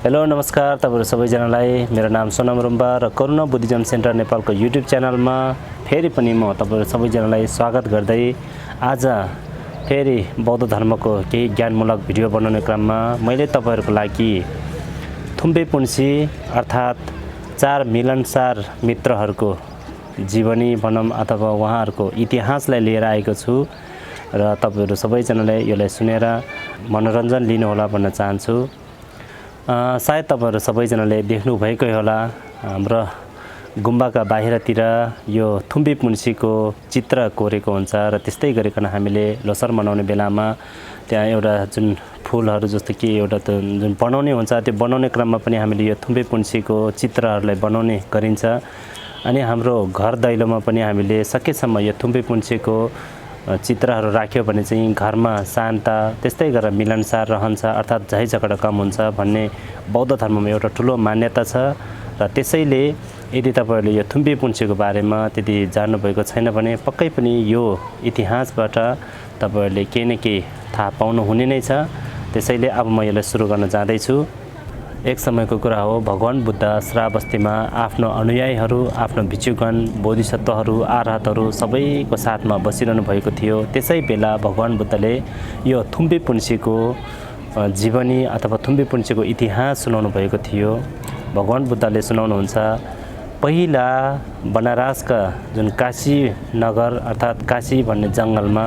Hello नमस्कार तपाईहरु सबैजनालाई मेरो नाम सोनम रुम्बा र करुणा बुद्धिज्म सेन्टर नेपालको युट्युब च्यानलमा फेरि पनि म तपाईहरु सबैजनालाई स्वागत गर्दै आज फेरि बौद्ध धर्मको केही ज्ञानमूलक भिडियो बनाउने क्रममा मैले तपाईहरुको लागि थुम्पे पुन्सी अर्थात् चार मिलनसार मित्रहरुको जीवनी भनौं अथवा उहाँहरुको इतिहासलाई लिएर आएको छु र तपाईहरु सबैजनाले यसलाई सुनेर मनोरञ्जन लिनु होला भन्न चाहन्छु। सायद तपाईहरु सबैजनाले देख्नु भएकै होला हाम्रो गुम्बाका बाहिरतिर यो थुम्पे पुन्सीको चित्र कोरेको हुन्छ र त्यस्तै गरिकन हामीले लोसार मनाउने बेलामा त्यहाँ एउटा जुन फूलहरु जस्तो कि एउटा जुन बनाउने हुन्छ त्यो बनाउने क्रममा पनि हामीले यो थुम्पे पुन्सीको चित्रहरुलाई बनाउने गरिन्छ। अनि हाम्रो घर दैलोमा पनि हामीले सकेसम्म यो थुम्पे पुन्सीको चित्रहरु राख्यो भने चाहिँ घरमा शान्त त्यस्तै गरेर मिलनसार रहन्छ अर्थात् झै झगडा कम हुन्छ भन्ने बौद्ध धर्ममा एउटा ठूलो मान्यता छ। र त्यसैले यदि तपाईहरुले यो थुम्पे पुन्सीको बारेमा त्यति जान्नु भएको छैन भने पक्कै पनि यो इतिहासबाट तपाईहरुले केही न केही थाहा पाउनु हुने नै छ। त्यसैले अब म यसलाई सुरु गर्न जाँदै छु। एक समयको कुरा हो, भगवान बुद्ध श्रावस्तीमा आफ्नो अनुयायीहरु आफ्नो भिक्षुगण बोधिसत्वहरु आरहतहरु सबैको साथमा बसिरहनु भएको थियो। त्यसै बेला भगवान बुद्धले यो थुम्पे पुन्सीको जीवनी अथवा थुम्पे पुन्सीको इतिहास सुनाउनु भएको थियो। भगवान बुद्धले सुनाउनुहुन्छ, पहिला बनारसका जुन काशी नगर अर्थात् काशी भन्ने जंगलमा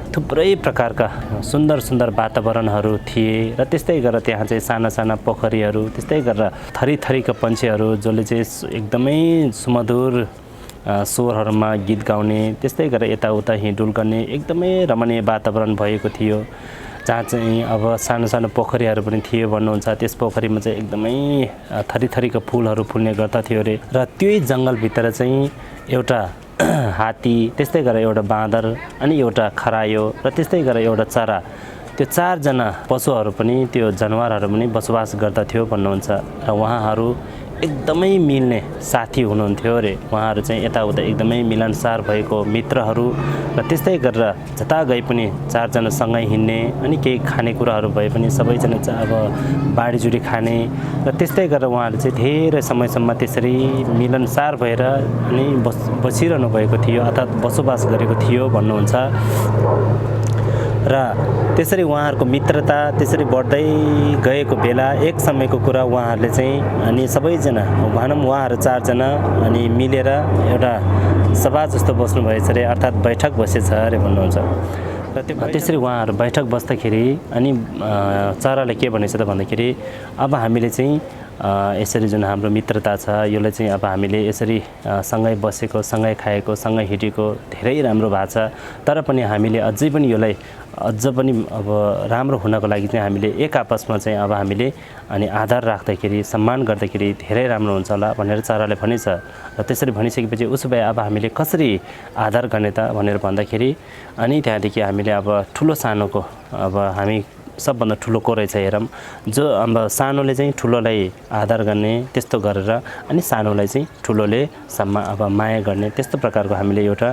थुप्रै प्रकारका सुन्दर सुन्दर वातावरणहरु थिए र त्यस्तै गरेर त्यहाँ चाहिँ साना साना पोखरीहरु त्यस्तै गरेर थरीथरीका पन्छीहरु जसले चाहिँ एकदमै सुमधुर स्वरहरुमा गीत गाउने त्यस्तै गरेर यताउता हिँडुल गर्ने एकदमै रमणीय वातावरण भएको थियो। जहाँ चाहिँ अब सानो सानो पोखरीहरु पनि थिए भन्नुहुन्छ। त्यस पोखरीमा चाहिँ एकदमै थरीथरीका फूलहरु फुल्ने गर्दथ्यो रे र त्यही जंगल भित्र चाहिँ एउटा हात्ती त्यस्तै गरेर एउटा बाँदर अनि एउटा खरायो र त्यस्तै गरेर एउटा चरा त्यो चार जना पशुहरु पनि त्यो जनावरहरु पनि बसोबास गर्दथ्यो भन्नुहुन्छ। र उहाँहरु एकदमै मिल्ने साथी हुनुहुन्थ्यो रे। उहाँहरु चाहिँ यताउता एकदमै मिलनसार भएको मित्रहरु र त्यस्तै गरेर जता गए पनि चार जना सँगै हिँड्ने अनि केही खानेकुराहरु भए पनि सबैजना अब बाडीजुडी खाने र त्यस्तै गरेर उहाँहरु चाहिँ धेरै समयसम्म त्यसरी मिलनसार भएर अनि बसिरहनु भएको थियो अर्थात् बसोबास गरेको थियो भन्नुहुन्छ। र त्यसरी उहाँहरुको मित्रता त्यसरी बढ्दै गएको बेला एक समयको कुरा उहाँहरुले चाहिँ अनि सबैजना भनौं उहाँहरु चार जना अनि मिलेर एउटा सभा जस्तो बस्नु भएछ रे अर्थात् बैठक बसेछ रे भन्नुहुन्छ। र त्यसरी उहाँहरु बैठक बस्दाखेरि अनि चराले के भनेछ त भन्दाखेरि अब हामीले चाहिँ यसरी जुन हाम्रो मित्रता छ यसले चाहिँ अब हामीले यसरी सँगै बसेको सँगै खाएको सँगै हिँडेको धेरै राम्रो भएको छ। तर पनि हामीले अझै पनि यसलाई अझ पनि अब राम्रो हुनको लागि चाहिँ हामीले एक आपसमा चाहिँ अब हामीले अनि आदर राख्दाखेरि सम्मान गर्दाखेरि धेरै राम्रो हुन्छ होला भनेर चराले भनेछ। र त्यसरी भनिसकेपछि उसो भए अब हामीले कसरी आदर गर्ने त भनेर भन्दाखेरि अनि त्यहाँदेखि हामीले अब ठुलो सानोको अब हामी सबभन्दा ठुलो को रहेछ हेरौं जो अब सानोले चाहिँ ठुलोलाई आदर गर्ने त्यस्तो गरेर अनि सानोलाई चाहिँ ठुलोले अब माया गर्ने त्यस्तो प्रकारको हामीले एउटा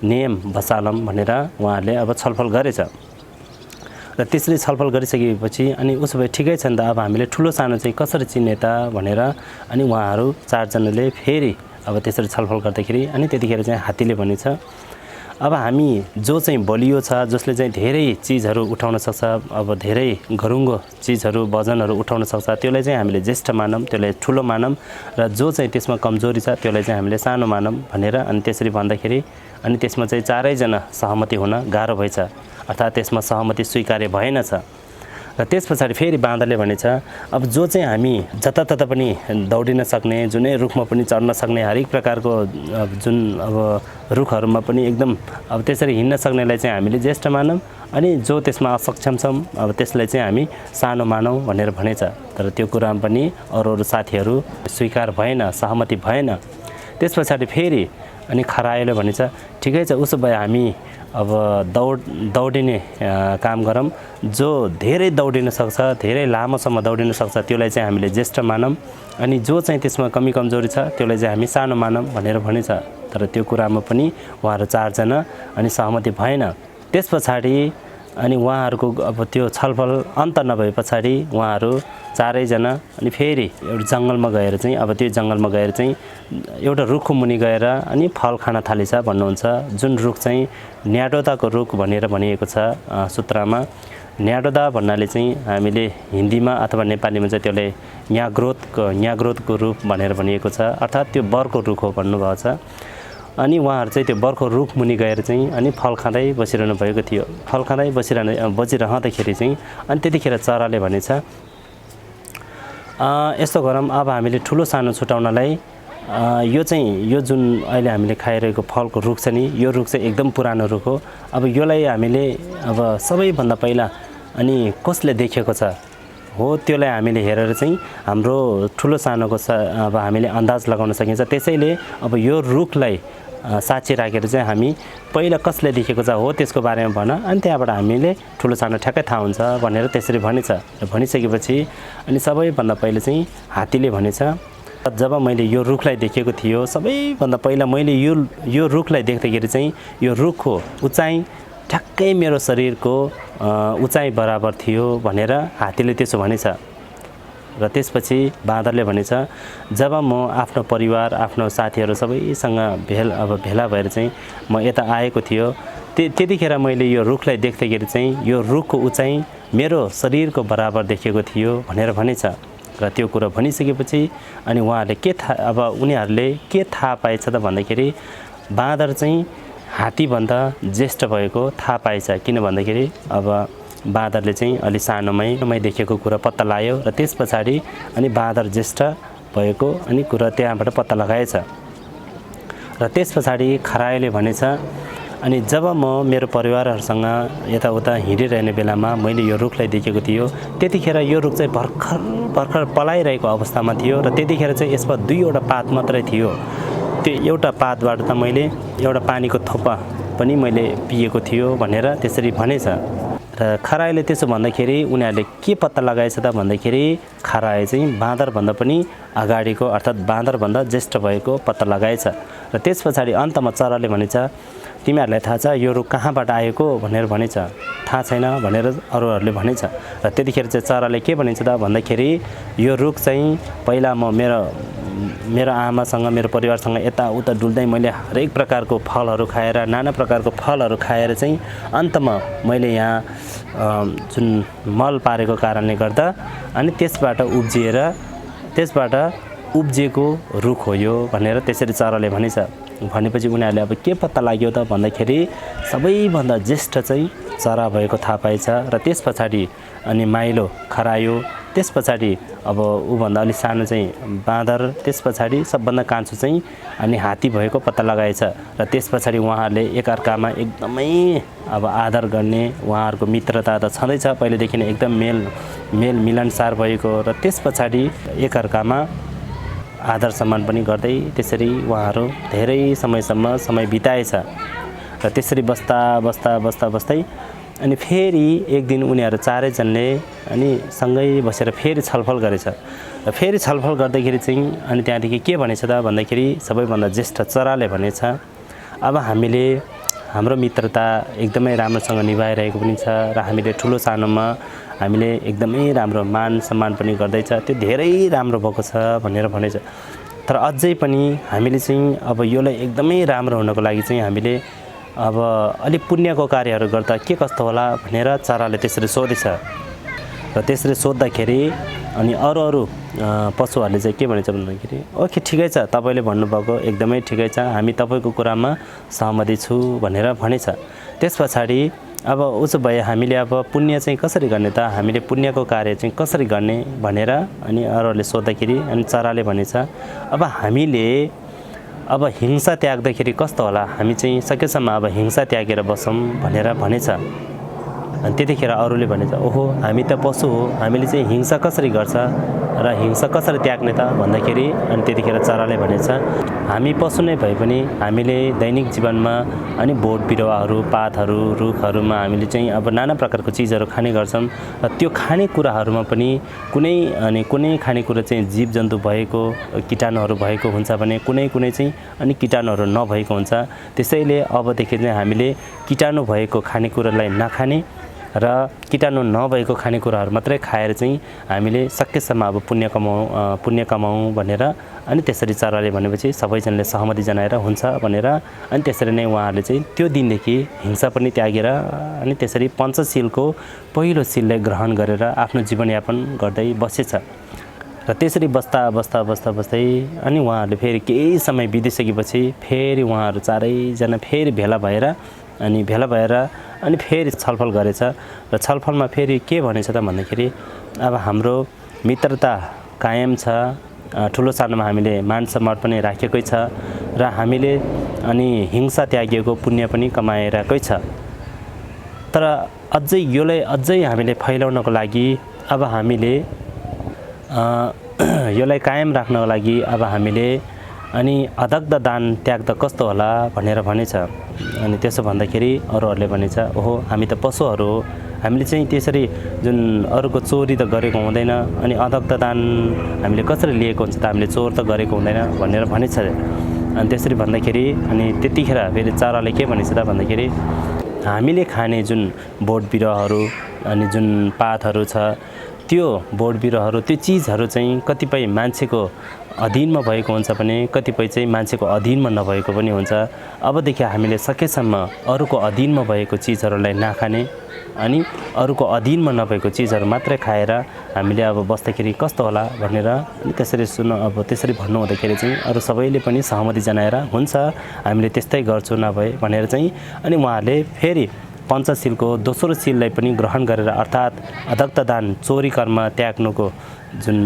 नियम बसालौं भनेर उहाँहरुले अब छलफल गरेछ। र त्यसरी छलफल गरिसकेपछि अनि उसो भए ठिकै छ नि त अब हामीले ठुलो सानो चाहिँ कसरी चिन्ने त भनेर अनि उहाँहरु चार जनाले फेरि अब त्यसरी छलफल गर्दाखेरि अनि त्यतिखेर चाहिँ हात्तीले भनेछ, अब हामी जो चाहिँ बलियो छ जसले चाहिँ धेरै चीजहरु उठाउन सक्छ अब धेरै घरुङ्गो चीजहरु वजनहरु उठाउन सक्छ त्यसलाई चाहिँ हामीले ज्येष्ठ मानौं त्यसलाई ठुलो मानौं र जो चाहिँ त्यसमा कमजोरी छ त्यसलाई चाहिँ हामीले सानो मानौं भनेर अनि त्यसरी भन्दाखेरि अनि त्यसमा चाहिँ चारै जना सहमति हुन गाह्रो भएछ अर्थात् त्यसमा सहमति स्वीकार्य भएनछ। र त्यसपछि फेरि बाँदरले भनेछ, अब जो चाहिँ हामी जतातता पनि दौडिन सक्ने जुनै रुखमा पनि चढ्न सक्ने हरेक प्रकारको जुन अब रुखहरुमा पनि एकदम अब त्यसरी हिँड्न सक्नेलाई चाहिँ हामीले ज्येष्ठ मानौं अनि जो त्यसमा असक्षम छौं अब त्यसलाई चाहिँ हामी सानो मानौं भनेर भनेछ। तर त्यो कुरामा पनि अरु साथीहरु स्वीकार भएन सहमति भएन। त्यसपछि फेरि अनि खरायोले भनेछ, ठिकै छ उसो भए हामी अब दौडिने काम गरौं जो धेरै दौडिन सक्छ धेरै लामोसम्म दौडिन सक्छ त्यसलाई चाहिँ हामीले ज्येष्ठ मानौं अनि जो चाहिँ त्यसमा कमी कमजोरी छ त्यसलाई चाहिँ हामी सानो मानौं भनेर भनेछ। तर त्यो कुरामा पनि उहाँहरु चार जना अनि सहमति भएन। त्यसपछि अनि उहाँहरूको अब त्यो छलफल अन्त नभए पछाडि उहाँहरू चारैजना अनि फेरि एउटा जङ्गलमा गएर चाहिँ अब त्यो जङ्गलमा गएर चाहिँ एउटा रुखको मुनि गएर अनि फल खान थालेछ भन्नुहुन्छ। जुन रुख चाहिँ न्याडोदाको रुख भनेर भनिएको छ सूत्रमा। न्याडोदा भन्नाले चाहिँ हामीले हिन्दीमा अथवा नेपालीमा चाहिँ त्यसले न्याग्रोथको रुख भनेर भनिएको छ, अर्थात् त्यो बरको रुख हो भन्नुभएको छ। अनि उहाँहरू चाहिँ त्यो बरको रुख मुनि गएर चाहिँ अनि फल खाँदै बसिरहनु भएको थियो। फल खाँदै बसिरहँदाखेरि चाहिँ अनि त्यतिखेर चराले भनेछ यस्तो गरौँ, अब हामीले ठुलो सानो छुटाउनलाई यो जुन अहिले हामीले खाइरहेको फलको रुख छ नि, यो रुख चाहिँ एकदम पुरानो रुख हो। अब योलाई हामीले अब सबैभन्दा पहिला अनि कसले देखेको छ हो त्यसलाई हामीले हेरेर चाहिँ हाम्रो ठुलो सानोको अब हामीले अन्दाज लगाउन सकिन्छ। त्यसैले अब यो रुखलाई साक्षी राखेर चाहिँ हामी पहिला कसले देखेको छ हो त्यसको बारेमा भन, अनि त्यहाँबाट हामीले ठुलो सानो ठ्याक्कै थाहा हुन्छ भनेर त्यसरी भनेछ। भनिसकेपछि अनि सबैभन्दा पहिले चाहिँ हात्तीले भनेछ जब मैले यो रुखलाई देखेको थियो सबैभन्दा पहिला मैले यो रुखलाई देख्दाखेरि चाहिँ यो रुखको उचाइ ठ्याक्कै मेरो शरीरको उचाइ बराबर थियो भनेर हात्तीले त्यसो भनेछ। र त्यसपछि बाँदरले भनेछ जब म आफ्नो परिवार आफ्नो साथीहरू सबैसँग भेला भएर चाहिँ म यता आएको थियो त्यतिखेर मैले यो रुखलाई देख्दाखेरि चाहिँ यो रुखको उचाइ मेरो शरीरको बराबर देखेको थियो भनेर भनेछ। र त्यो कुरा भनिसकेपछि अनि उनीहरूले के थाहा पाएछ त भन्दाखेरि बाँदर चाहिँ हात्तीभन्दा ज्येष्ठ भएको थाहा पाएछ। किन भन्दाखेरि अब बाँदरले चाहिँ अलि सानोमै देखेको कुरा पत्ता लगायो र त्यस पछाडि अनि बाँदर ज्येष्ठ भएको अनि कुरा त्यहाँबाट पत्ता लगाएछ। र त्यस पछाडि खरायोले भनेछ अनि जब म मेरो परिवारहरूसँग यताउता हिँडिरहने बेलामा मैले यो रुखलाई देखेको थियो त्यतिखेर यो रुख चाहिँ भर्खर पलाइरहेको अवस्थामा थियो र त्यतिखेर चाहिँ यसमा 2वटा पात मात्रै थियो। त्यो एउटा पातबाट त मैले एउटा पानीको थोपा पनि मैले पिएको थियो भनेर त्यसरी भनेछ। र खरायोले त्यसो भन्दाखेरि उनीहरूले के पत्ता लगाएछ त भन्दाखेरि खरायो चाहिँ बाँदरभन्दा पनि अगाडिको अर्थात् बाँदरभन्दा ज्येष्ठ भएको पत्ता लगाएछ। र त्यस पछाडि अन्तमा चराले भनेछ तिमीहरूलाई थाहा छ यो रुख कहाँबाट आएको भनेर भनेछ। थाहा छैन भनेर अरूहरूले भनेछ। र त्यतिखेर चाहिँ चराले के भनेछ त भन्दाखेरि यो रुख चाहिँ पहिला म मेरो आमासँग मेरो परिवारसँग यताउता डुल्दै मैले हरेक प्रकारको फलहरू खाएर नाना प्रकारको फलहरू खाएर चाहिँ अन्तमा मैले यहाँ जुन मल पारेको कारणले गर्दा अनि त्यसबाट उब्जिएको रुख हो यो भनेर त्यसरी चराले भनेछ। भनेपछि उनीहरूले अब के पत्ता लाग्यो त भन्दाखेरि सबैभन्दा ज्येष्ठ चाहिँ चरा भएको थाहा पाएछ। र त्यस पछाडि अनि माइलो खरायो, त्यस पछाडि अब ऊभन्दा अलि सानो चाहिँ बाँदर, त्यस पछाडि सबभन्दा कान्छो चाहिँ अनि हात्ती भएको पत्ता लगाएछ। र त्यस पछाडि उहाँहरूले एकअर्कामा एकदमै अब आदर गर्ने उहाँहरूको मित्रता त छँदैछ पहिलेदेखि नै एकदम मेल मिलनसार भएको। र त्यस पछाडि एकअर्कामा आदर सम्मान पनि गर्दै त्यसरी उहाँहरू धेरै समय बिताएछ। र त्यसरी बस्दै अनि फेरि एक दिन उनीहरू चारैजनाले अनि सँगै बसेर फेरि छलफल गरेछ। र फेरि छलफल गर्दाखेरि चाहिँ अनि त्यहाँदेखि के भनेछ त भन्दाखेरि सबैभन्दा ज्येष्ठ चराले भनेछ अब हामीले हाम्रो मित्रता एकदमै राम्रोसँग निभाइरहेको पनि छ र हामीले ठुलो सानोमा हामीले एकदमै राम्रो मान सम्मान पनि गर्दैछ, त्यो धेरै राम्रो भएको छ भनेर भनेछ। तर अझै पनि हामीले चाहिँ अब योलाई एकदमै राम्रो हुनको लागि चाहिँ हामीले अब अलि पुण्यको कार्यहरू गर्दा के कस्तो होला भनेर चराले त्यसरी सोधेछ। र त्यसरी सोद्धाखेरि अनि अरू पशुहरूले चाहिँ के भनेछ भन्दाखेरि ओके ठिकै छ तपाईँले भन्नुभएको एकदमै ठिकै छ, हामी तपाईँको कुरामा सहमति छु भनेर भनेछ। त्यस पछाडि अब उसो भए हामीले अब पुण्य चाहिँ कसरी गर्ने त, हामीले पुण्यको कार्य चाहिँ कसरी गर्ने भनेर अनि अरूहरूले सोद्धाखेरि अनि चराले भनेछ अब हामीले अब हिंसा त्याग्दाखेरि कस्तो होला, हामी चाहिँ सकेसम्म अब हिंसा त्यागेर बसौँ भनेर भनेछ। अनि त्यतिखेर अरूले भनेछ ओहो हामी त पशु हो, हामीले चाहिँ हिंसा कसरी गर्छ र हिंसा कसरी त्याग्ने त भन्दाखेरि अनि त्यतिखेर चराले भनेछ हामी पशु नै भए पनि हामीले दैनिक जीवनमा अनि बोट बिरुवाहरू पातहरू रुखहरूमा हामीले चाहिँ अब नाना प्रकारको चिजहरू खाने गर्छौँ र त्यो खानेकुराहरूमा पनि कुनै खानेकुरा चाहिँ जीवजन्तु भएको कीटाणुहरू भएको हुन्छ भने कुनै चाहिँ अनि कीटाणुहरू नभएको हुन्छ। त्यसैले अबदेखि चाहिँ हामीले कीटाणु भएको खानेकुरालाई नखाने र कीटाणु नभएको खानेकुराहरू मात्रै खाएर चाहिँ हामीले सकेसम्म अब पुण्य कमाउँ भनेर अनि त्यसरी चराले भनेपछि सबैजनाले सहमति जनाएर हुन्छ भनेर अनि त्यसरी नै उहाँहरूले चाहिँ त्यो दिनदेखि हिंसा पनि त्यागेर अनि त्यसरी पञ्चशीलको पहिलो शीललाई ग्रहण गरेर आफ्नो जीवनयापन गर्दै बसेछ। र त्यसरी बस्दै अनि उहाँहरूले फेरि केही समय बितिसकेपछि फेरि उहाँहरू चारैजना फेरि भेला भएर अनि फेरि छलफल गरेछ। र छलफलमा फेरि के भनेछ त भन्दाखेरि अब हाम्रो मित्रता कायम छ, ठुलो सानोमा हामीले मान सम्मान पनि राखेकै छ र हामीले अनि हिंसा त्यागेको पुण्य पनि कमाएकै छ। तर अझै हामीले फैलाउनको लागि अब हामीले यसलाई कायम राख्नको लागि अब हामीले अनि अदग्ध दान त्याग त कस्तो होला भनेर भनेछ। अनि त्यसो भन्दाखेरि अरूहरूले भनेछ ओहो हामी त पशुहरू हो, हामीले चाहिँ त्यसरी जुन अरूको चोरी त गरेको हुँदैन अनि अदग्ध दान हामीले कसरी लिएको हुन्छ त, हामीले चोर त गरेको हुँदैन भनेर भनेछ। अनि त्यसरी भन्दाखेरि अनि त्यतिखेर फेरि चराले के भनेछ त भन्दाखेरि हामीले खाने जुन बोट बिरुवाहरू अनि जुन पातहरू छ त्यो बोट बिरुवाहरू त्यो चिजहरू चाहिँ कतिपय मान्छेको अधीनमा भएको हुन्छ भने कतिपय चाहिँ मान्छेको अधीनमा नभएको पनि हुन्छ। अबदेखि हामीले सकेसम्म अरूको अधीनमा भएको चिजहरूलाई नखाने अनि अरूको अधीनमा नभएको चिजहरू मात्रै खाएर हामीले अब बस्दाखेरि कस्तो होला भनेर अनि त्यसरी अब त्यसरी भन्नु हुँदाखेरि चाहिँ अरू सबैले पनि सहमति जनाएर हुन्छ हामीले त्यस्तै गर्छौँ नभए भनेर चाहिँ अनि उहाँहरूले फेरि पञ्चशीलको दोस्रो शीललाई पनि ग्रहण गरेर अर्थात् अदग्ध दान चोरी कर्म त्याग्नुको जुन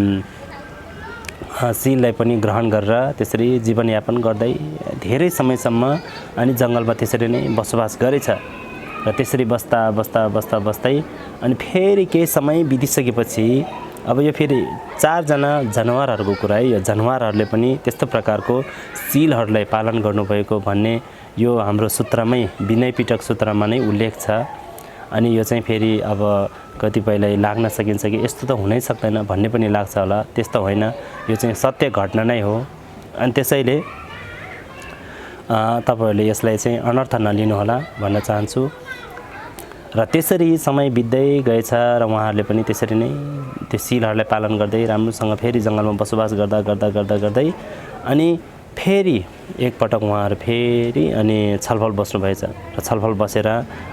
शीललाई पनि ग्रहण गरेर त्यसरी जीवनयापन गर्दै धेरै समयसम्म अनि जङ्गलमा त्यसरी नै बसोबास गरेछ। र त्यसरी बस्दै अनि फेरि केही समय बितिसकेपछि अब यो फेरि चारजना जनावरहरूको कुरा है, यो जनावरहरूले पनि त्यस्तो प्रकारको शीलहरूलाई पालन गर्नुभएको भन्ने यो हाम्रो सूत्रमै विनय पिटक सूत्रमा नै उल्लेख छ। अनि यो चाहिँ फेरि अब कतिपयलाई लाग्न सकिन्छ कि यस्तो त हुनै सक्दैन भन्ने पनि लाग्छ होला, त्यस्तो होइन, यो चाहिँ सत्य घटना नै हो। अनि त्यसैले तपाईहरुले यसलाई चाहिँ अनर्थ नलिनुहोला भन्न चाहन्छु। र त्यसरी समय बित्दै गएछ र उहाँहरूले पनि त्यसरी नै त्यो शीलहरूलाई पालन गर्दै राम्रोसँग फेरि जङ्गलमा बसोबास गर्दै अनि फेरि एकपटक उहाँहरू फेरि अनि छलफल बस्नुभएछ र छलफल बसेर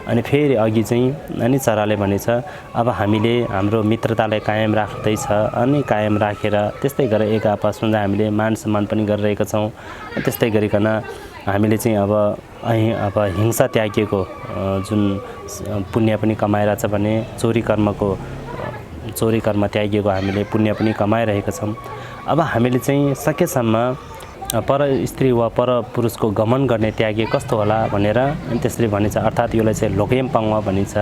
अनि फेरि अघि चाहिँ अनि चराले भनेछ अब हामीले हाम्रो मित्रतालाई कायम राख्दैछ अनि कायम राखेर त्यस्तै गरेर एक आपसमा हामीले मान सम्मान पनि गरिरहेका छौँ। त्यस्तै गरिकन हामीले चाहिँ अब हिंसा त्यागेको जुन पुण्य पनि कमाइरहेछ भने चोरी कर्म त्यागेको हामीले पुण्य पनि कमाइरहेका छौँ। अब हामीले चाहिँ सकेसम्म पर स्त्री वा पर पुरुषको गमन गर्ने त्यागे कस्तो होला भनेर अनि त्यसरी भनिन्छ। अर्थात् यसलाई चाहिँ लोकेम पाङ्वा भनिन्छ,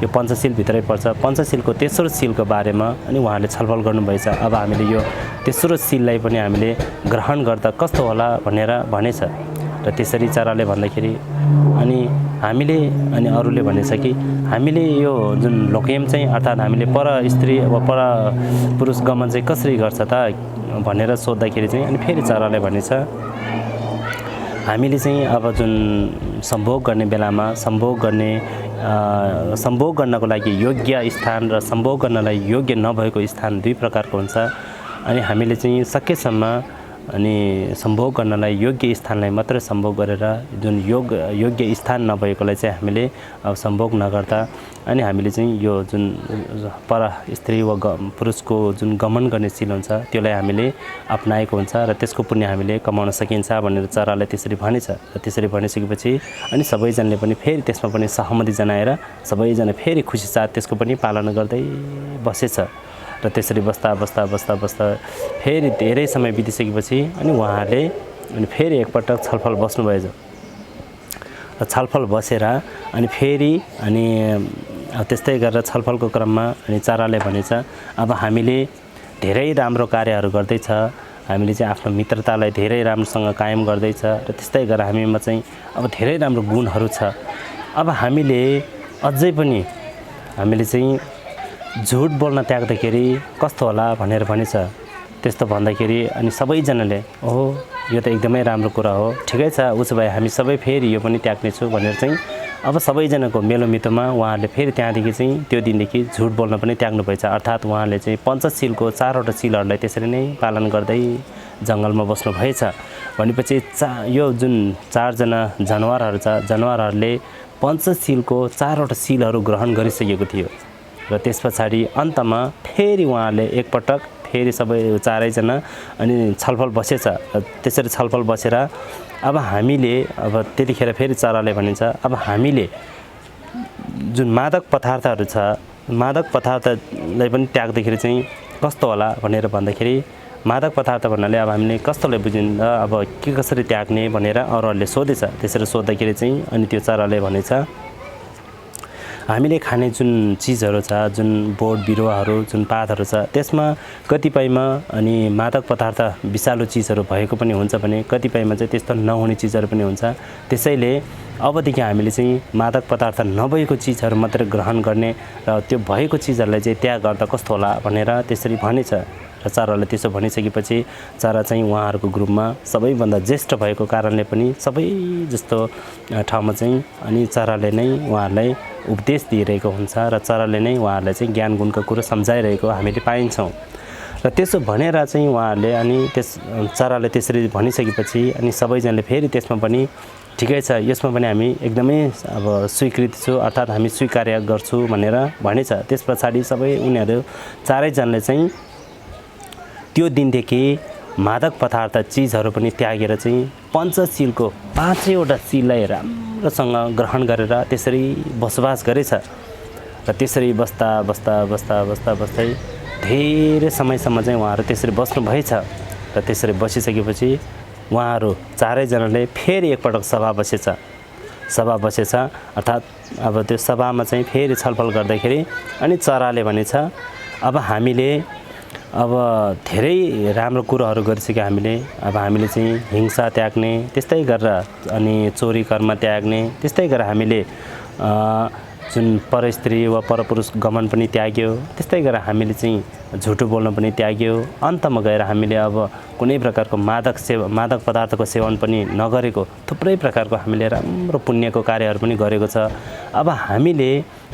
यो पञ्चशीलभित्रै पर्छ। पञ्चशीलको तेस्रो शीलको बारेमा अनि उहाँले छलफल गर्नुभएछ। अब हामीले यो तेस्रो शीललाई पनि हामीले ग्रहण गर्दा कस्तो होला भनेर भनेछ। र त्यसरी चराले भन्दाखेरि अनि हामीले अनि अरूले भनेछ कि हामीले यो जुन लोकेम चाहिँ अर्थात् हामीले पर स्त्री वा पर पुरुष गमन चाहिँ कसरी गर्छ त भनेर सोद्धाखेरि चाहिँ अनि फेरि चराले भनेछ हामीले चाहिँ अब जुन सम्भोग गर्ने बेलामा सम्भोग गर्नको लागि योग्य स्थान र सम्भोग गर्नलाई योग्य नभएको स्थान दुई प्रकारको हुन्छ। अनि हामीले चाहिँ सकेसम्म अनि सम्भोग गर्नलाई योग्य स्थानलाई मात्र सम्भोग गरेर जुन योग्य स्थान नभएकोलाई चाहिँ हामीले अब सम्भोग नगर्दा अनि हामीले चाहिँ यो जुन पर स्त्री वा पुरुषको जुन गमन गर्ने शील हुन्छ त्यसलाई हामीले अपनाएको हुन्छ र त्यसको पुण्य हामीले कमाउन सकिन्छ भनेर चराले त्यसरी भनेछ। र त्यसरी भनिसकेपछि अनि सबैजनाले पनि फेरि त्यसमा पनि सहमति जनाएर सबैजना फेरि खुसी साथ त्यसको पनि पालना गर्दै बसेछ। र त्यसरी बस्दा फेरि धेरै समय बितिसकेपछि अनि उहाँहरूले अनि फेरि एकपटक छलफल बस्नुभएछ। र छलफल बसेर अनि फेरि अनि त्यस्तै गरेर छलफलको क्रममा अनि चराले भनेछ अब हामीले धेरै राम्रो कार्यहरू गर्दैछ, हामीले चाहिँ आफ्नो मित्रतालाई धेरै राम्रोसँग कायम गर्दैछ र त्यस्तै गरेर हामीमा चाहिँ अब धेरै राम्रो गुणहरू छ। अब हामीले अझै पनि हामीले चाहिँ झुट बोल्न त्याग्दाखेरि कस्तो होला भनेर भनेछ। त्यस्तो भन्दाखेरि अनि सबैजनाले ओहो यो त एकदमै राम्रो कुरा हो, ठिकै छ, उसो भए हामी सबै फेरि यो पनि त्याग्नेछौँ भनेर चाहिँ अब सबैजनाको मेलोमितोमा उहाँहरूले फेरि त्यहाँदेखि चाहिँ त्यो दिनदेखि झुट बोल्न पनि त्याग्नु भएछ। अर्थात् उहाँले चाहिँ पञ्चशीलको 4वटा शीलहरूलाई त्यसरी नै पालन गर्दै जङ्गलमा बस्नु भएछ। भनेपछि यो जुन 4जना जनावरहरू छ, जनावरहरूले पञ्चशीलको 4वटा शीलहरू ग्रहण गरिसकेको थियो र त्यस पछाडि अन्तमा फेरि उहाँहरूले एकपटक फेरि सबै 4जना अनि छलफल बसेछ। त्यसरी छलफल बसेर अब हामीले अब त्यतिखेर फेरि चराले भनिन्छ अब हामीले जुन मादक पदार्थहरू छ, मादक पदार्थलाई पनि त्याग्दाखेरि चाहिँ कस्तो होला भनेर भन्दाखेरि मादक पदार्थ भन्नाले अब हामीले कस्तोलाई बुझिन्छ, अब के कसरी त्याग्ने भनेर अरूहरूले सोधेछ। त्यसरी सोद्धाखेरि चाहिँ अनि त्यो चराले भनेछ हामीले खाने जुन चिजहरू छ, जुन बोट बिरुवाहरू, जुन पातहरू छ, त्यसमा कतिपयमा अनि मादक पदार्थ विषालु चिजहरू भएको पनि हुन्छ भने कतिपयमा चाहिँ त्यस्तो नहुने चिजहरू पनि हुन्छ। त्यसैले अबदेखि हामीले चाहिँ मादक पदार्थ नभएको चिजहरू मात्रै ग्रहण गर्ने र त्यो भएको चिजहरूलाई चाहिँ त्याग गर्दा कस्तो होला भनेर त्यसरी भनेछ। र चराले त्यसो भनिसकेपछि चरा चाहिँ उहाँहरूको ग्रुपमा सबैभन्दा ज्येष्ठ भएको कारणले पनि सबै जस्तो ठाउँमा चाहिँ अनि चराले नै उहाँहरूलाई उपदेश दिइरहेको हुन्छ र चराले नै उहाँहरूलाई चाहिँ ज्ञान गुणको कुरो सम्झाइरहेको हामीले पाइन्छौँ। र त्यसो भनेर चाहिँ उहाँहरूले अनि त्यस चराले त्यसरी भनिसकेपछि अनि सबैजनाले फेरि त्यसमा पनि ठिकै छ, यसमा पनि हामी एकदमै अब स्वीकृत छु, अर्थात् हामी स्वीकार्य गर्छु भनेर भनेछ। त्यस पछाडि सबै उनीहरू 4जनाले चाहिँ त्यो दिनदेखि मादक पदार्थ चिजहरू पनि त्यागेर चाहिँ पञ्चशीलको 5वटा शीललाई राम्रोसँग ग्रहण गरेर त्यसरी बसोबास गरेछ। र त्यसरी बस्दै धेरै समयसम्म चाहिँ उहाँहरू त्यसरी बस्नु भएछ। र त्यसरी बसिसकेपछि उहाँहरू 4जनाले फेरि एकपटक सभा बसेछ। अर्थात् अब त्यो सभामा चाहिँ फेरि छलफल गर्दाखेरि अनि चराले भनेछ अब हामीले अब धेरै राम्रो कुरोहरू गरिसक्यो अब हामीले चाहिँ हिंसा त्याग्ने, त्यस्तै गरेर अनि चोरी कर्म त्याग्ने, त्यस्तै गरेर हामीले जुन परस्त्री वा परपुरुष गमन पनि त्याग्यो, त्यस्तै गरेर हामीले चाहिँ झुटो बोल्न पनि त्याग्यो। अन्तमा गएर हामीले अब कुनै प्रकारको मादक पदार्थको सेवन पनि नगरेको, थुप्रै प्रकारको हामीले राम्रो पुण्यको कार्यहरू पनि गरेको छ। अब हामीले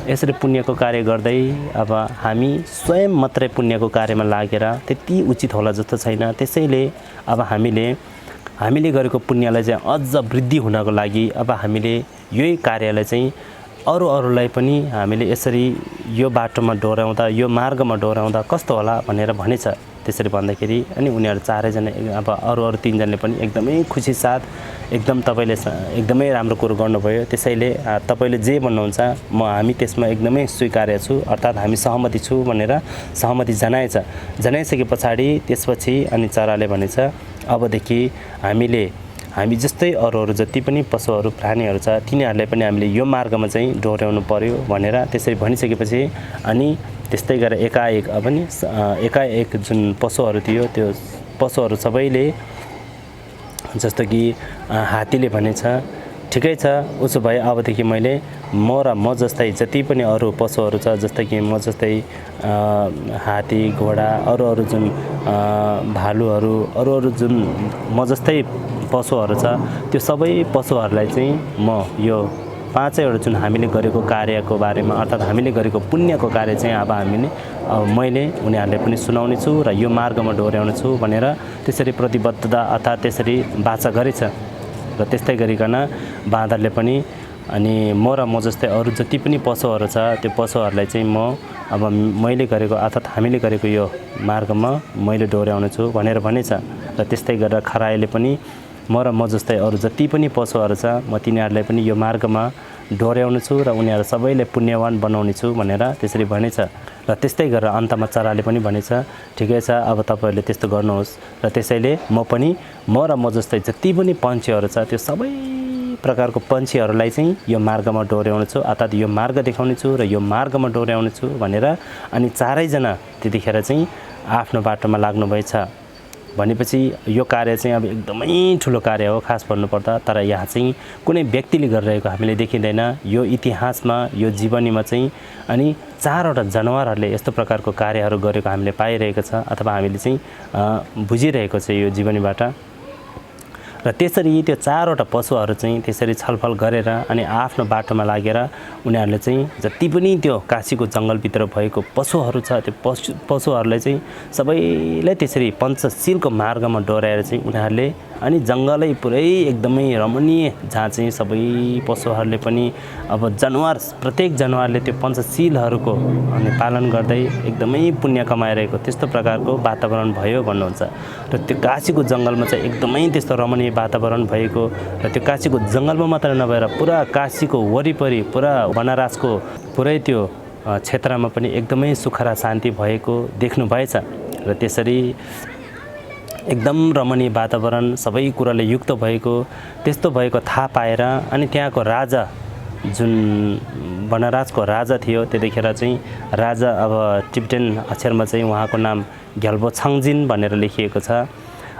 यसरी पुण्यको कार्य गर्दै अब हामी स्वयं मात्रै पुण्यको कार्यमा लागेर त्यति उचित होला जस्तो छैन। त्यसैले अब हामीले गरेको पुण्यलाई चाहिँ अझ वृद्धि हुनको लागि अब हामीले यही कार्यलाई चाहिँ अरूलाई पनि हामीले यसरी यो बाटोमा डोर्याउँदा, यो मार्गमा डोर्याउँदा कस्तो होला भनेर भनेछ। त्यसरी भन्दाखेरि अनि उनीहरू 4जना अब अरू 3जनाले पनि एकदमै खुसी साथ एकदम तपाईँले एकदमै राम्रो कुरो गर्नुभयो, त्यसैले तपाईँले जे भन्नुहुन्छ हामी त्यसमा एकदमै स्वीकार्य छु, अर्थात् हामी सहमति छु भनेर सहमति जनाइसके पछाडि त्यसपछि अनि चराले भनेछ अबदेखि हामी जस्तै अरूहरू जति पनि पशुहरू प्राणीहरू छ तिनीहरूलाई पनि हामीले यो मार्गमा चाहिँ डोर्याउनु पर्यो भनेर त्यसरी भनिसकेपछि अनि त्यस्तै गरेर एकाएक जुन पशुहरू थियो त्यो पशुहरू सबैले जस्तो कि हात्तीले भनेछ ठिकै छ, उसो भए अबदेखि मैले म जस्तै जति पनि अरू पशुहरू छ जस्तै कि म जस्तै हात्ती, घोडा, अरू जुन भालुहरू, अरू जुन म जस्तै पशुहरू छ त्यो सबै पशुहरूलाई चाहिँ म यो 5वटा जुन हामीले गरेको कार्यको बारेमा अर्थात् हामीले गरेको पुण्यको कार्य चाहिँ अब मैले उनीहरूले पनि सुनाउने छु र यो मार्गमा डोर्याउने छु भनेर त्यसरी प्रतिबद्धता अर्थात् त्यसरी वाचा गरेछ। र त्यस्तै गरिकन बाँदरले पनि अनि म जस्तै अरू जति पनि पशुहरू छ त्यो पशुहरूलाई चाहिँ अब मैले गरेको अर्थात् हामीले गरेको यो मार्गमा मैले डोर्याउने छु भनेर भनेछ। र त्यस्तै गरेर खरायोले पनि म जस्तै अरू जति पनि पशुहरू छ म तिनीहरूलाई पनि यो मार्गमा डोर्याउने छु र उनीहरू सबैले पुण्यवान बनाउने छु भनेर त्यसरी भनेछ। र त्यस्तै गरेर अन्तमा चराले पनि भनेछ ठिकै छ, अब तपाईँहरूले त्यस्तो गर्नुहोस् र त्यसैले म जस्तै जति पनि पन्छीहरू छ त्यो सबै प्रकारको पन्छीहरूलाई चाहिँ यो मार्गमा डोर्याउने छु अर्थात् यो मार्ग देखाउने छु र यो मार्गमा डोर्याउने छु भनेर अनि 4जना त्यतिखेर चाहिँ आफ्नो बाटोमा लाग्नुभएछ। भनेपछि यो कार्य चाहिँ अब एकदमै ठुलो कार्य हो खास भन्नुपर्दा, तर यहाँ चाहिँ कुनै व्यक्तिले गरिरहेको हामीले देखिँदैन। यो इतिहासमा यो जीवनीमा चाहिँ अनि 4वटा जनावरहरूले यस्तो प्रकारको कार्यहरू गरेको हामीले पाइरहेको छ अथवा हामीले चाहिँ बुझिरहेको छ यो जीवनीबाट। र त्यसरी त्यो 4वटा पशुहरू चाहिँ त्यसरी छलफल गरेर अनि आफ्नो बाटोमा लागेर उनीहरूले चाहिँ जति पनि त्यो काशीको जङ्गलभित्र भएको पशुहरू छ त्यो पशुहरूलाई चाहिँ सबैलाई त्यसरी पञ्चशीलको मार्गमा डोर्याएर चाहिँ उनीहरूले अनि जङ्गलै पुरै एकदमै रमणीय जहाँ चाहिँ सबै पशुहरूले पनि अब प्रत्येक जनावरले त्यो पञ्चशीलहरूको अनि पालन गर्दै एकदमै पुण्य कमाइरहेको त्यस्तो प्रकारको वातावरण भयो भन्नुहुन्छ। र त्यो काशीको जङ्गलमा चाहिँ एकदमै त्यस्तो रमणीय वातावरण भएको र त्यो काशीको जङ्गलमा मात्र नभएर पुरा काशीको वरिपरि पुरा वनराजको पुरै त्यो क्षेत्रमा पनि एकदमै सुख र शान्ति भएको देख्नुभएछ। र त्यसरी एकदम रमणीय वातावरण सबै कुराले युक्त भएको त्यस्तो भएको थाहा पाएर अनि त्यहाँको राजा जुन वनराजको राजा थियो त्यतिखेर चाहिँ राजा अब टिबेटन अक्षरमा चाहिँ उहाँको नाम ग्याल्बो छाङजिन भनेर लेखिएको छ।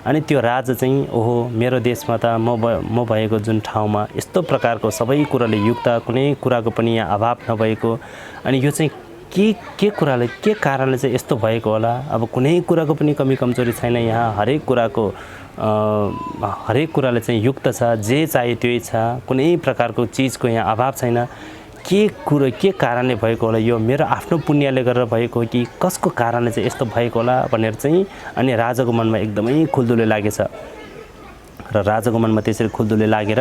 अनि त्यो राजा चाहिँ ओहो मेरो देशमा त म भएको जुन ठाउँमा यस्तो प्रकारको सबै कुराले युक्त कुनै कुराको पनि यहाँ अभाव नभएको अनि यो चाहिँ के कुराले के कारणले चाहिँ यस्तो भएको होला। अब कुनै कुराको पनि कमी कमजोरी छैन यहाँ हरेक कुराले चाहिँ युक्त छ जे चाहियो त्यही छ कुनै प्रकारको चिजको यहाँ अभाव छैन। के कारणले भएको होला यो मेरो आफ्नो पुण्यले गरेर भएको हो कि कसको कारणले चाहिँ यस्तो भएको होला भनेर चाहिँ अनि राजाको मनमा एकदमै खुल्दुले लागेछ। र राजाको मनमा त्यसरी खुल्दुले लागेर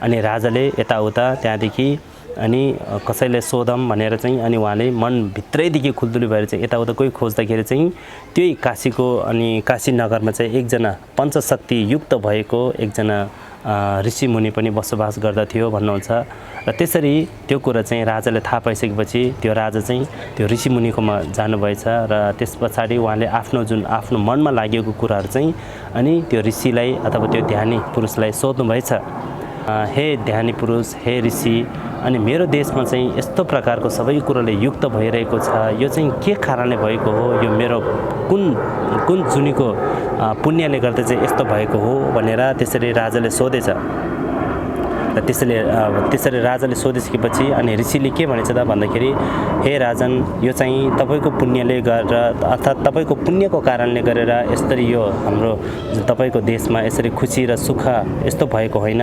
अनि राजाले यताउता त्यहाँदेखि अनि कसैले सोधम भनेर चाहिँ अनि उहाँले मनभित्रैदेखि खुल्दुली भएर चाहिँ यताउता कोही खोज्दाखेरि चाहिँ त्यही काशीको अनि काशी नगरमा चाहिँ एकजना पञ्चशक्ति युक्त भएको एकजना ऋषिमुनि पनि बसोबास गर्दथ्यो भन्नुहुन्छ। र त्यसरी त्यो कुरा चाहिँ राजाले थाहा पाइसकेपछि त्यो राजा चाहिँ त्यो ऋषिमुनिकोमा जानुभएछ र त्यस पछाडि उहाँले आफ्नो मनमा लागेको कुराहरू चाहिँ अनि त्यो ऋषिलाई अथवा त्यो ध्यानी पुरुषलाई सोध्नुभएछ। हे ध्यानी पुरुष हे ऋषि अनि मेरो देशमा चाहिँ यस्तो प्रकारको सबै कुराले युक्त भइरहेको छ यो चाहिँ के कारणले भएको हो यो मेरो कुन जुनीको पुण्यले गर्दा चाहिँ यस्तो भएको हो भनेर त्यसरी राजाले सोधेछ। र त्यसरी राजाले सोधिसकेपछि अनि ऋषिले के भनेछ त भन्दाखेरि हे राजन यो चाहिँ तपाईँको पुण्यले गरेर अर्थात् तपाईँको पुण्यको कारणले गरेर यसरी यो हाम्रो तपाईँको देशमा यसरी खुसी र सुख यस्तो भएको होइन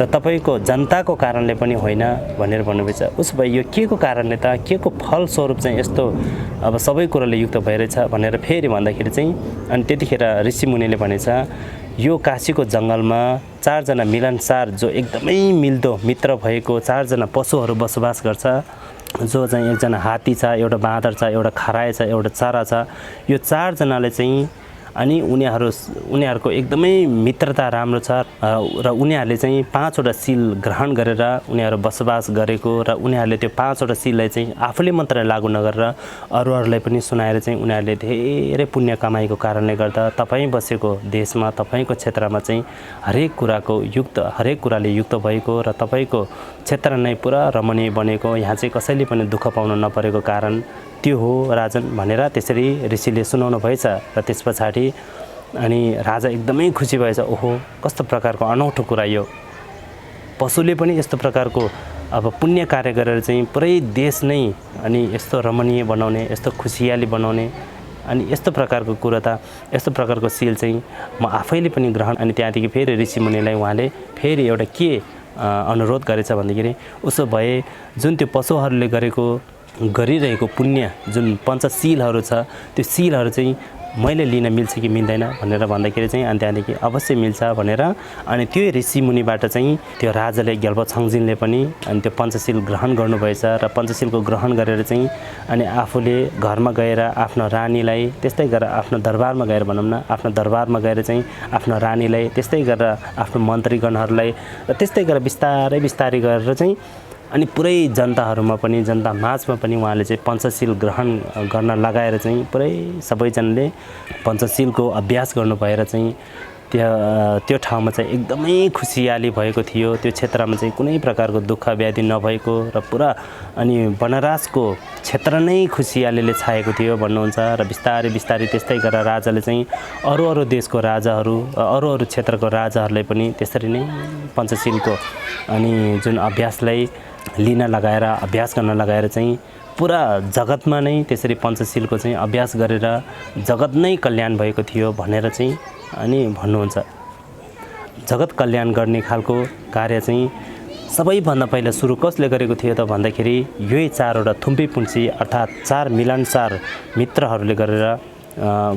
र तपाईँको जनताको कारणले पनि होइन भनेर भन्नुभएछ। उसो भए यो के को कारणले त के को फलस्वरूप चाहिँ यस्तो अब सबै कुराले युक्त भइरहेछ भनेर फेरि भन्दाखेरि चाहिँ अनि त्यतिखेर ऋषिमुनिले भनेछ यो काशीको जङ्गलमा 4 जना मिलनसार जो एकदमै मिल्दो मित्र भएको 4 जना पशुहरू बसोबास गर्छ जो चाहिँ एकजना हात्ती छ एउटा बाँदर छ एउटा खरायो छ एउटा चरा छ। यो 4 जनाले चाहिँ अनि उनीहरूको एकदमै मित्रता राम्रो छ र उनीहरूले चाहिँ 5वटा सील ग्रहण गरेर उनीहरू बसोबास गरेको र उनीहरूले त्यो 5वटा सीललाई चाहिँ आफूले मात्र लागू नगरेर अरूहरूलाई पनि सुनाएर चाहिँ उनीहरूले धेरै पुण्य कमाएको कारणले गर्दा तपाईँ बसेको देशमा तपाईँको क्षेत्रमा चाहिँ हरेक कुराले युक्त भएको र तपाईँको क्षेत्र नै पुरा रमणीय बनेको यहाँ चाहिँ कसैले पनि दुःख पाउन नपरेको कारण त्यो हो राजन भनेर त्यसरी ऋषिले सुनाउनु भएछ। र त्यस पछाडि अनि राजा एकदमै खुसी भएछ ओहो कस्तो प्रकारको अनौठो कुरा यो पशुले पनि यस्तो प्रकारको अब पुण्य कार्य गरेर चाहिँ पुरै देश नै अनि यस्तो रमणीय बनाउने यस्तो खुसियाली बनाउने अनि यस्तो प्रकारको कुरा त यस्तो प्रकारको सील चाहिँ म आफैले पनि ग्रहण अनि त्यहाँदेखि फेरि ऋषिमुनिलाई उहाँले फेरि एउटा के अनुरोध गरेछ भन्दाखेरि उसो भए जुन त्यो पशुहरूले गरिरहेको पुण्य जुन पञ्चशीलहरू छ त्यो शीलहरू चाहिँ मैले लिन मिल्छ कि मिल्दैन भनेर भन्दाखेरि चाहिँ अनि त्यहाँदेखि अवश्य मिल्छ भनेर अनि त्यो ऋषिमुनिबाट चाहिँ त्यो राजाले ग्याल्बो छाङजिनले पनि अनि त्यो पञ्चशील ग्रहण गर्नुभएछ र पञ्चशीलको ग्रहण गरेर चाहिँ अनि आफूले घरमा गएर आफ्नो रानीलाई त्यस्तै गरेर आफ्नो दरबारमा गएर भनौँ न आफ्नो दरबारमा गएर चाहिँ आफ्नो रानीलाई त्यस्तै गरेर आफ्नो मन्त्रीगणहरूलाई र त्यस्तै गरेर बिस्तारै गरेर चाहिँ अनि पुरै जनताहरूमा पनि जनता माझमा पनि उहाँले चाहिँ पञ्चशील ग्रहण गर्न लगाएर चाहिँ पुरै सबैजनाले पञ्चशीलको अभ्यास गर्नु भएर चाहिँ त्यो ठाउँमा चाहिँ एकदमै खुसियाली भएको थियो। त्यो क्षेत्रमा चाहिँ कुनै प्रकारको दुःख व्याधि नभएको र पुरा अनि वनराजको क्षेत्र नै खुसियालीले छाएको थियो भन्नुहुन्छ। र बिस्तारै त्यस्तै गरेर राजाले चाहिँ अरू देशको राजाहरू अरू क्षेत्रको राजाहरूलाई पनि त्यसरी नै पञ्चशीलको अनि जुन अभ्यासलाई लिन लगाएर अभ्यास गर्न लगाएर चाहिँ पुरा जगतमा नै त्यसरी पञ्चशीलको चाहिँ अभ्यास गरेर जगत नै कल्याण भएको थियो भनेर चाहिँ अनि भन्नुहुन्छ। जगत कल्याण गर्ने खालको कार्य चाहिँ सबैभन्दा पहिला सुरु कसले गरेको थियो त भन्दाखेरि यही 4वटा थुम्पी पुन्सी अर्थात् 4 मिलनसार मित्रहरूले गरेर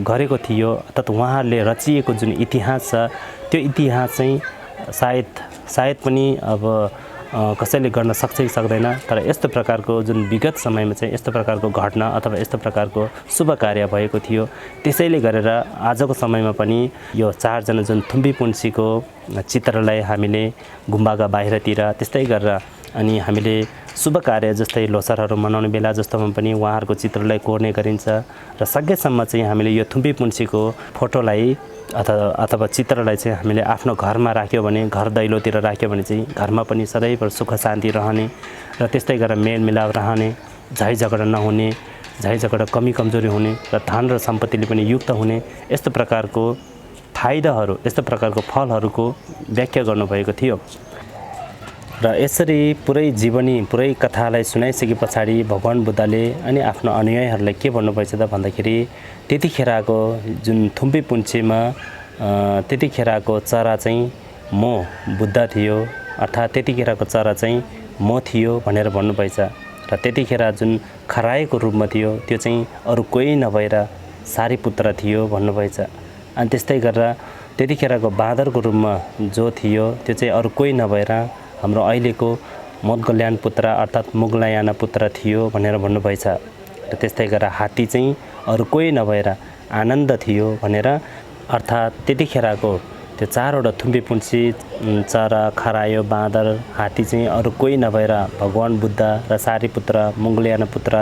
गरेको थियो। अर्थात् उहाँहरूले रचिएको जुन इतिहास छ त्यो इतिहास चाहिँ सायद पनि अब कसैले गर्न सक्छ कि सक्दैन, तर यस्तो प्रकारको जुन विगत समयमा चाहिँ यस्तो प्रकारको घटना अथवा यस्तो प्रकारको शुभ कार्य भएको थियो। त्यसैले गरेर आजको समयमा पनि यो 4 जना जुन थुम्पी पुन्सीको चित्रलाई हामीले गुम्बाका बाहिरतिर त्यस्तै गरेर अनि हामीले शुभ कार्य जस्तै लोसारहरू मनाउने बेला जस्तोमा पनि उहाँहरूको चित्रलाई कोर्ने गरिन्छ र सकेसम्म चाहिँ हामीले यो थुम्पी पुन्सीको फोटोलाई अथवा चित्रलाई चाहिँ हामीले आफ्नो घरमा राख्यो भने, घर दैलोतिर राख्यो भने चाहिँ घरमा पनि सधैँ सुख शान्ति रहने र त्यस्तै गरेर मेलमिलाप रहने, झै झगडा नहुने, झै झगडा कमी कमजोरी हुने र धन र सम्पत्तिले पनि युक्त हुने, यस्तो प्रकारको फाइदाहरू, यस्तो प्रकारको फलहरूको व्याख्या गर्नुभएको थियो। र यसरी पुरै जीवनी, पुरै कथालाई सुनाइसके पछाडि भगवान बुद्धले अनि आफ्नो अनुयायीहरूलाई के भन्नुभएछ त भन्दाखेरि त्यतिखेरको जुन थुम्पी पुन्सीमा त्यतिखेरको चरा चाहिँ म बुद्ध थियो, अर्थात् त्यतिखेरको चरा चाहिँ म थियो भनेर भन्नुभएछ। र त्यतिखेर जुन खराएको रूपमा थियो त्यो चाहिँ अरू कोही नभएर सारीपुत्र थियो भन्नुभएछ। अनि त्यस्तै गरेर त्यतिखेरको बाँदरको रूपमा जो थियो त्यो चाहिँ अरू कोही नभएर हाम्रो अहिलेको मोदगल्याण पुत्र अर्थात् मुगलयाना पुत्र थियो भनेर भन्नुभएछ। र त्यस्तै गरेर हात्ती चाहिँ अरू कोही नभएर आनन्द थियो भनेर, अर्थात् त्यतिखेरको त्यो 4वटा थुम्पी पुन्सी चरा, खरायो, बाँदर, हात्ती चाहिँ अरू कोही नभएर भगवान बुद्ध र सारीपुत्र, मुगलयाना पुत्र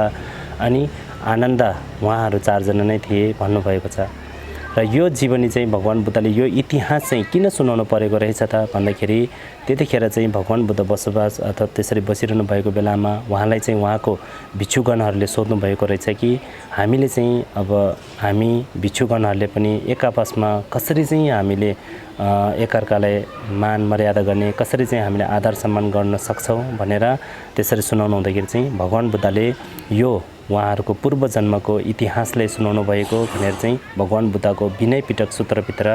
अनि आनन्द उहाँहरू 4 जना नै थिए भन्नुभएको छ। र यो जीवनी चाहिँ भगवान बुद्धले यो इतिहास चाहिँ किन सुनाउनु परेको रहेछ त भन्दाखेरि त्यतिखेर चाहिँ भगवान बुद्ध बसोबास अथवा त्यसरी बसिरहनु भएको बेलामा उहाँलाई चाहिँ उहाँको भिक्षुगणहरूले सोध्नु भएको रहेछ कि हामीले चाहिँ अब हामी भिक्षुगणहरूले पनि एक आपसमा कसरी चाहिँ हामीले एकअर्कालाई मान मर्यादा गर्ने, कसरी चाहिँ हामीले आदर सम्मान गर्न सक्छौँ भनेर त्यसरी सुनाउनु हुँदाखेरि चाहिँ भगवान बुद्धले यो उहाँहरूको पूर्व जन्मको इतिहासलाई सुनाउनु भएको भनेर चाहिँ भगवान बुद्धको विनय पिटक सूत्रभित्र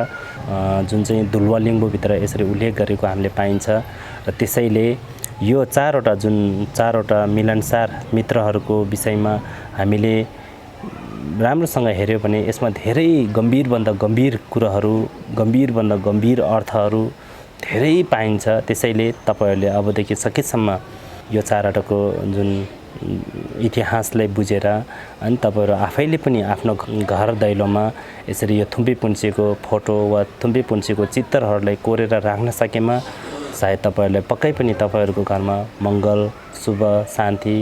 जुन चाहिँ दुल्वालिङ्गोभित्र यसरी उल्लेख गरेको हामीले पाइन्छ। र त्यसैले यो 4वटा मिलनसार मित्रहरूको विषयमा हामीले राम्रोसँग हेऱ्यो भने यसमा धेरै गम्भीरभन्दा गम्भीर कुराहरू, गम्भीरभन्दा गम्भीर अर्थहरू धेरै पाइन्छ। त्यसैले तपाईँहरूले अबदेखि सकेसम्म यो 4वटाको जुन इतिहासलाई बुझेर अनि तपाईँहरू आफैले पनि आफ्नो घर दैलोमा यसरी यो थुम्पी पुन्सीको फोटो वा थुम्पी पुन्सीको चित्रहरूलाई कोरेर राख्न सकेमा सायद तपाईँहरूलाई पक्कै पनि तपाईँहरूको घरमा मङ्गल, शुभ, शान्ति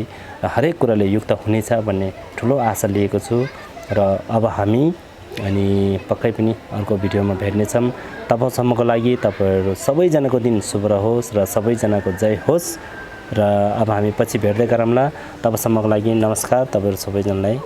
र हरेक कुराले युक्त हुनेछ भन्ने ठुलो आशा लिएको छु। र अब हामी अनि पक्कै पनि अर्को भिडियोमा भेट्नेछौँ। तबसम्मको लागि तपाईँहरू सबैजनाको दिन शुभ रहोस् र सबैजनाको जय होस्। र अब हामी पछि भेट्दै गरौँला। तबसम्मको लागि नमस्कार, तपाईँहरू सबैजनालाई।